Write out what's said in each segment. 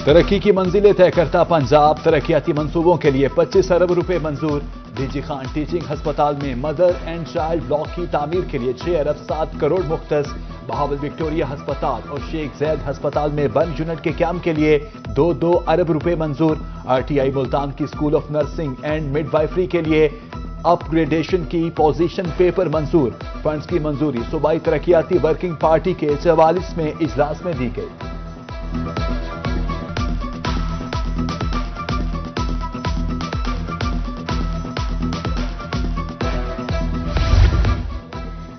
तरक्की की मंजिलें तय करता पंजाब, तरक्याती मंसूबों के लिए 25 अरब रुपए मंजूर। डीजी खान टीचिंग हस्पताल में मदर एंड चाइल्ड ब्लॉक की तामीर के लिए 6 अरब 7 करोड़ मुख्तस। बहावल विक्टोरिया हस्पताल और शेख जैद हस्पताल में 1 यूनिट के कैंप के लिए 2-2 अरब रुपए मंजूर। आरटीआई मुल्तान की school of nursing and midwifery के लिए अपग्रेडेशन की पोजीशन पेपर मंजूर। फंड्स की मंजूरी सूबाई तरक्याती वर्किंग पार्टी के 44वें इजलास में दी गई।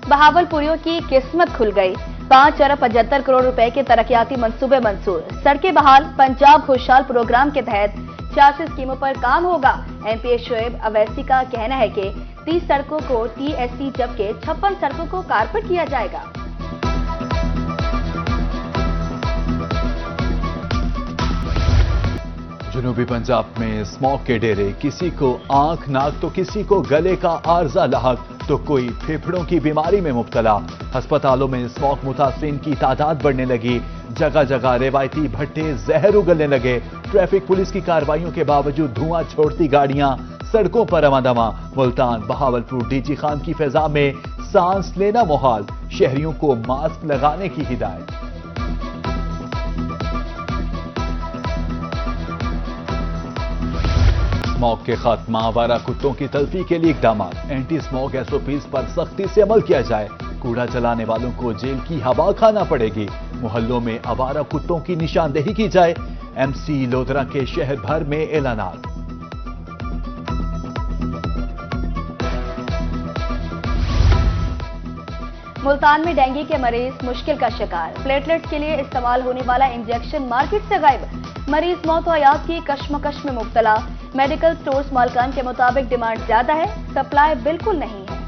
बहावलपुरियों की किस्मत खुल गई। 5 अरब 75 करोड़ रुपए के तरक्याती मंसूबे मंजूर। सड़कें बहाल, पंजाब खुशहाल प्रोग्राम के तहत 86 स्कीमों पर काम होगा। एमपी शोएब अवैसी का कहना है कि 30 सड़कों को टीएससी जबकि 56 सड़कों को कारपेट किया जाएगा। जनूबी पंजाब में स्मॉग के डेरे, किसी को आंख नाक तो किसी को गले का आर्जा लाहक तो कोई फेफड़ों की बीमारी में मुब्तला। अस्पतालों में स्मॉग मुतासरीन की तादाद बढ़ने लगी। जगह जगह रिवायती भट्टे जहर उगलने लगे। ट्रैफिक पुलिस की कार्रवाइयों के बावजूद धुआं छोड़ती गाड़ियां सड़कों पर रवादवा। मुल्तान बहावलपुर डीजी खान की फिजा में सांस लेना मुहाल, शहरियों को मास्क लगाने की हिदायत। स्मॉग के खात्मा, आवारा कुत्तों की तल्फी के लिए इकदाम। एंटी स्मॉग एसओपीज पर सख्ती से अमल किया जाए। कूड़ा जलाने वालों को जेल की हवा खाना पड़ेगी। मोहल्लों में आवारा कुत्तों की निशानदेही की जाए। एमसी लोधरा के शहर भर में ऐलानात। मुल्तान में डेंगू के मरीज मुश्किल का शिकार। प्लेटलेट्स के लिए इस्तेमाल होने वाला इंजेक्शन मार्केट से गायब। मरीज मौत व हयात की कश्मकश में मुब्तला। मेडिकल स्टोर्स मालकान के मुताबिक डिमांड ज्यादा है, सप्लाई बिल्कुल नहीं है।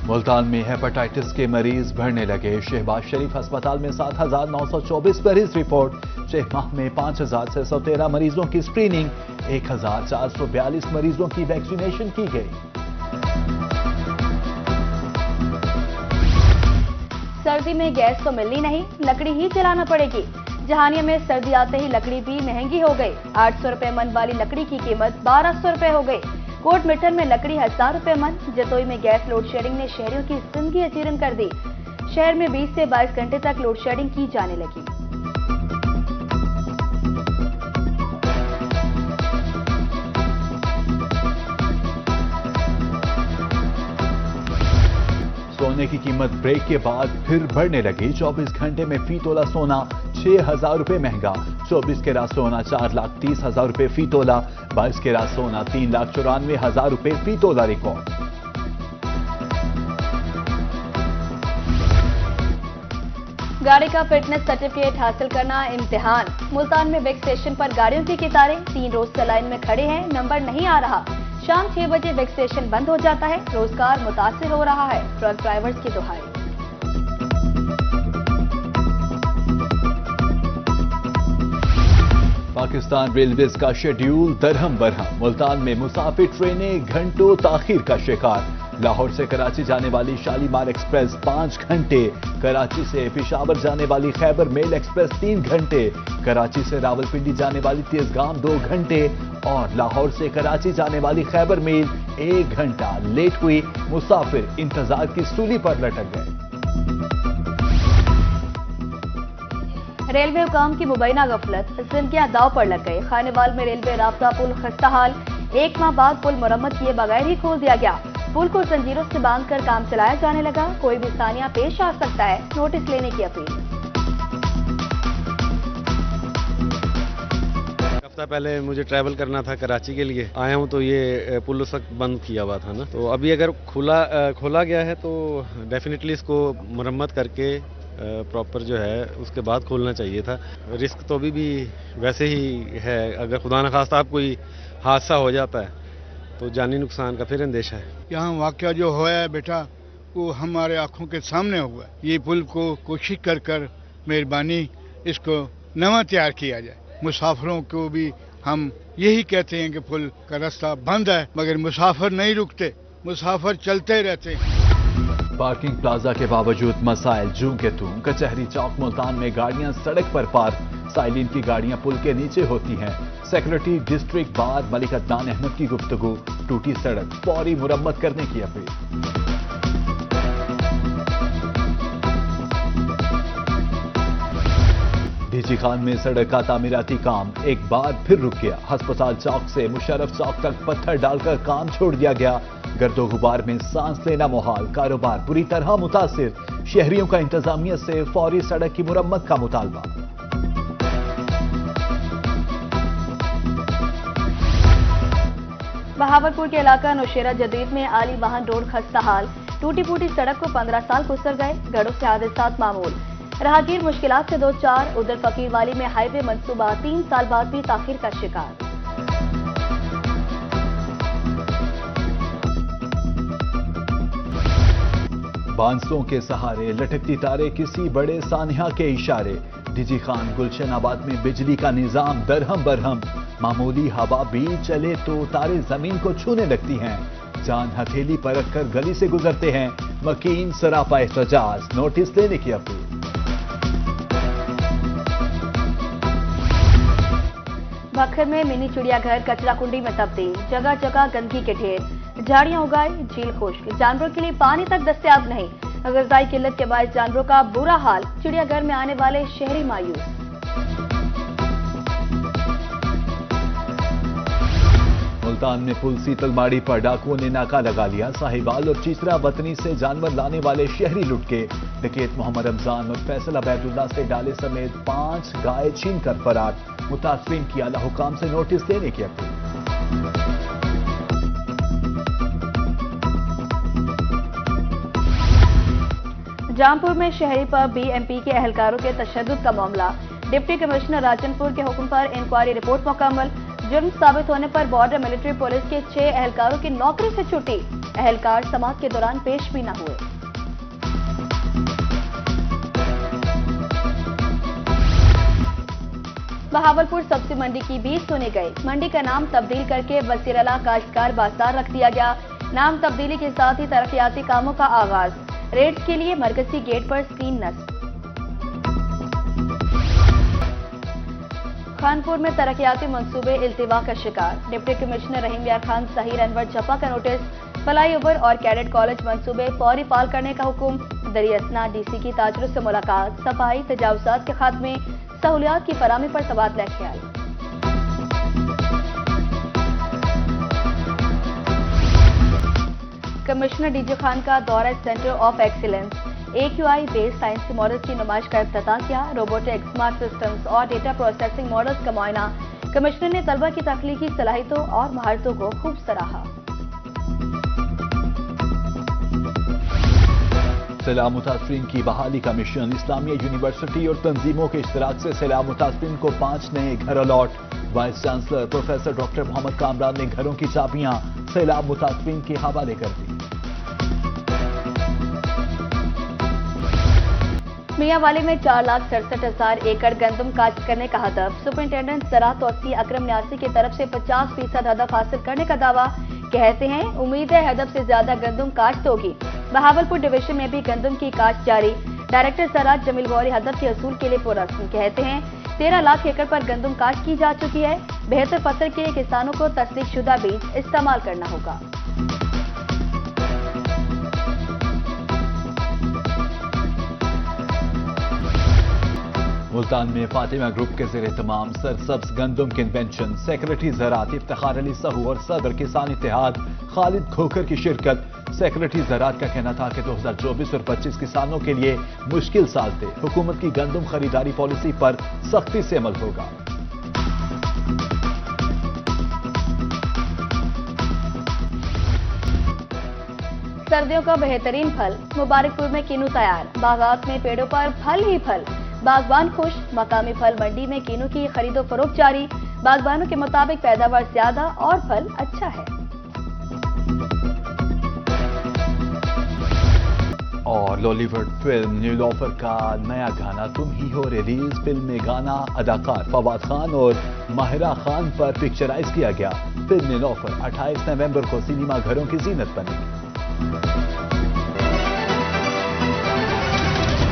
मुल्तान में हेपेटाइटिस के मरीज बढ़ने लगे। शहबाज शरीफ अस्पताल में 7,924 मरीज रिपोर्ट। 6 माह में 5,613 मरीजों की स्क्रीनिंग। 1,442 मरीजों की वैक्सीनेशन की गई। सर्दी में गैस तो मिलनी नहीं, लकड़ी ही जलाना पड़ेगी। जहानिया में सर्दी आते ही लकड़ी भी महंगी हो गई। 800 रुपए मन वाली लकड़ी की कीमत 1200 रुपए हो गई। कोट मिठन में लकड़ी 1000 रुपए मन। जतोई में गैस लोड शेडिंग ने शहरियों की जिंदगी अजीरन कर दी। शहर में 20 से 22 घंटे तक लोड शेडिंग की जाने लगी। सोने की कीमत ब्रेक के बाद फिर बढ़ने लगी। 24 घंटे में फी तोला सोना 6,000 रुपए महंगा। 24 कैरात सोना 4,30,000 रुपए फी तोला। 22 कैरात सोना 3,94,000 रुपए फी तोला रिकॉर्ड। गाड़ी का फिटनेस सर्टिफिकेट हासिल करना इम्तिहान। मुल्तान में वेक स्टेशन पर गाड़ियों की कतारें। 3 रोज से लाइन में खड़े हैं, नंबर नहीं आ रहा। शाम 6 बजे वेक स्टेशन बंद हो जाता है। रोजगार मुतासिर हो रहा है, ट्रक ड्राइवर्स की दुहाई। पाकिस्तान रेलवेज का शेड्यूल दरहम बरहम। मुल्तान में मुसाफिर ट्रेनें घंटों ताखीर का शिकार। लाहौर से कराची जाने वाली शालीमार एक्सप्रेस 5 घंटे। कराची से पेशावर जाने वाली खैबर मेल एक्सप्रेस 3 घंटे। कराची से रावलपिंडी जाने वाली तेजगाम 2 घंटे और लाहौर से कराची जाने वाली खैबर मेल 1 घंटा लेट हुई। मुसाफिर इंतजार की सूली पर लटक गए। रेलवे हुकाम की मुबैना गफलत, जिंदगियां दाव पर लग गई। खानेवाल में रेलवे राब्ता पुल खस्ताहाल। 1 माह बाद पुल मुरम्मत किए बगैर ही खोल दिया गया। पुल को जंजीरों से बांधकर काम चलाया जाने लगा। कोई भी सानिया पेश आ सकता है, नोटिस लेने की अपील। हफ्ता पहले मुझे ट्रैवल करना था कराची के लिए, आया हूँ तो ये पुल उस वक्त बंद किया हुआ था ना, तो अभी अगर खोला गया है तो डेफिनेटली इसको मुरम्मत करके प्रॉपर जो है उसके बाद खोलना चाहिए था। रिस्क तो अभी भी वैसे ही है, अगर खुदा न खास्ता आप कोई हादसा हो जाता है तो जानी नुकसान का फिर अंदेशा है। यहाँ वाक़या जो हुआ है बेटा वो हमारे आंखों के सामने हुआ है। ये पुल को कोशिश कर मेहरबानी इसको नवा तैयार किया जाए। मुसाफिरों को भी हम यही कहते हैं कि पुल का रास्ता बंद है, मगर मुसाफिर नहीं रुकते, मुसाफिर चलते रहते हैं। پارکنگ پلازا کے باوجود مسائل جوں کے توں، کچہری چوک ملتان میں گاڑیاں سڑک پر پارک، سائلین کی گاڑیاں پل کے نیچے ہوتی ہیں۔ سیکرٹری ڈسٹرکٹ بار ملک عدنان احمد کی گفتگو، ٹوٹی سڑک فوری مرمت کرنے کی اپیل۔ ڈی جی خان میں سڑک کا تعمیراتی کام ایک بار پھر رک گیا۔ ہسپتال چوک سے مشرف چوک تک پتھر ڈال کر کام چھوڑ دیا گیا۔ گرد و غبار میں سانس لینا محال، کاروبار بری طرح متاثر۔ شہریوں کا انتظامیہ سے فوری سڑک کی مرمت کا مطالبہ۔ بہاولپور کے علاقہ نوشیرہ جدید میں عالی واہن روڈ خستہ حال، ٹوٹی پھوٹی سڑک کو 15 سال گزر گئے، گھروں سے حادثات معمول، راہگیر مشکلات سے دوچار۔ ادھر فقیر والی میں ہائی وے منصوبہ 3 سال بعد بھی تاخیر کا شکار۔ بانسوں کے سہارے لٹکتی تارے کسی بڑے سانحہ کے اشارے۔ ڈی جی خان گلشن آباد میں بجلی کا نظام درہم برہم، معمولی ہوا بھی چلے تو تارے زمین کو چھونے لگتی ہیں۔ جان ہتھیلی پر رکھ کر گلی سے گزرتے ہیں، مکین سراپا احتجاج، نوٹس لینے کی اپیل۔ بکھر میں منی چڑیا گھر کچرا کنڈی میں تبدیل، جگہ جگہ گندگی کے ڈھیر، جھاڑیاں اگائے، جھیل خشک، جانوروں کے لیے پانی تک دستیاب نہیں، غذائی قلت کے باعث جانوروں کا برا حال، چڑیا گھر میں آنے والے شہری مایوس۔ ملتان میں پل سیتل ماڑی پر ڈاکوؤں نے ناکہ لگا لیا، صاحبال اور چیچرا وطنی سے جانور لانے والے شہری لٹ کے، ڈکیت محمد رمضان اور فیصل عبید اللہ سے ڈالے سمیت 5 گائے چھین کر فرار، متاثرین کی اعلی حکام سے نوٹس دینے کی اپیل۔ جامپور میں شہری پر بی ایم پی کے اہلکاروں کے تشدد کا معاملہ، ڈپٹی کمشنر راجن پور کے حکم پر انکوائری رپورٹ مکمل، جرم ثابت ہونے پر بارڈر ملٹری پولیس کے 6 اہلکاروں کی نوکری سے چھٹی، اہلکار سماعت کے دوران پیش بھی نہ ہوئے۔ بہاولپور سبزی منڈی کی بیج سنی گئی، منڈی کا نام تبدیل کر کے وزیر اعلیٰ کاشتکار بازار رکھ دیا گیا، نام تبدیلی کے ساتھ ہی ترقیاتی کاموں کا آغاز، ریٹس کے لیے مرکزی گیٹ پر اسکرین نصب۔ خانپور میں ترقیاتی منصوبے التوا کا شکار، ڈپٹی کمشنر رحیم یار خان ظہیر انور جھپا کا نوٹس، فلائی اوور اور کیڈٹ کالج منصوبے فوری فعال کرنے کا حکم، دریا اسنا ڈی سی کی تاجروں سے ملاقات، صفائی تجاوزات کے خاتمے، سہولیات کی فراہمی پر تبادلہ خیال۔ کمشنر ڈی جی خان کا دورہ سینٹر آف ایکسیلنس، AQI بیس سائنسی ماڈل کی نمائش کا افتتاح کیا، روبوٹک، اسمارٹ سسٹمز اور ڈیٹا پروسیسنگ ماڈلز کا معائنہ، کمشنر نے طلبہ کی تخلیقی صلاحیتوں اور مہارتوں کو خوب سراہا۔ سیلاب متاثرین کی بحالی کا مشن، اسلامیہ یونیورسٹی اور تنظیموں کے اشتراک سے سیلاب متاثرین کو 5 نئے گھر allot, vice chancellor professor doctor Muhammad Kamran نے گھروں کی چابیاں سیلاب متاثرین کے حوالے کر دی۔ میاں والی میں 4,67,000 ایکڑ گندم کاشت کرنے کا ہدف، سپرنٹینڈنٹ زراعت توسیع اکرم نیاسی کی طرف سے 50% ہدف حاصل کرنے کا دعویٰ، کہتے ہیں امید ہے ہدف سے زیادہ گندم کاشت ہوگی۔ بہاولپور ڈویژن میں بھی گندم کی کاشت جاری، ڈائریکٹر زراعت جمیل غوری ہدف کے حصول کے لیے پرعزم، کہتے ہیں 13 لاکھ ایکڑ پر گندم کاشت کی جا چکی ہے، بہتر فصل کے لیے کسانوں کو تصدیق شدہ بیج استعمال کرنا ہوگا۔ ملتان میں فاطمہ گروپ کے زیر اہتمام سرسبز گندم کنونشن، سیکرٹری زراعت افتخار علی سہو اور صدر کسان اتحاد خالد کھوکھر کی شرکت۔ سیکرٹری زراعت کا کہنا تھا کہ 2024 اور 25 کسانوں کے لیے مشکل سال تھے، حکومت کی گندم خریداری پالیسی پر سختی سے عمل ہوگا۔ سردیوں کا بہترین پھل، مبارکپور میں کینو تیار، باغات میں پیڑوں پر پھل ہی پھل، باغبان خوش، مقامی پھل منڈی میں کینو کی خرید و فروخت جاری، باغبانوں کے مطابق پیداوار زیادہ اور پھل اچھا ہے۔ اور لالی ووڈ فلم نیلوفر کا نیا گانا تم ہی ہو ریلیز، فلم میں گانا اداکار فواد خان اور ماہرہ خان پر پکچرائز کیا گیا۔ فلم نیلوفر 28 نومبر کو سینما گھروں کی زینت بنے گی۔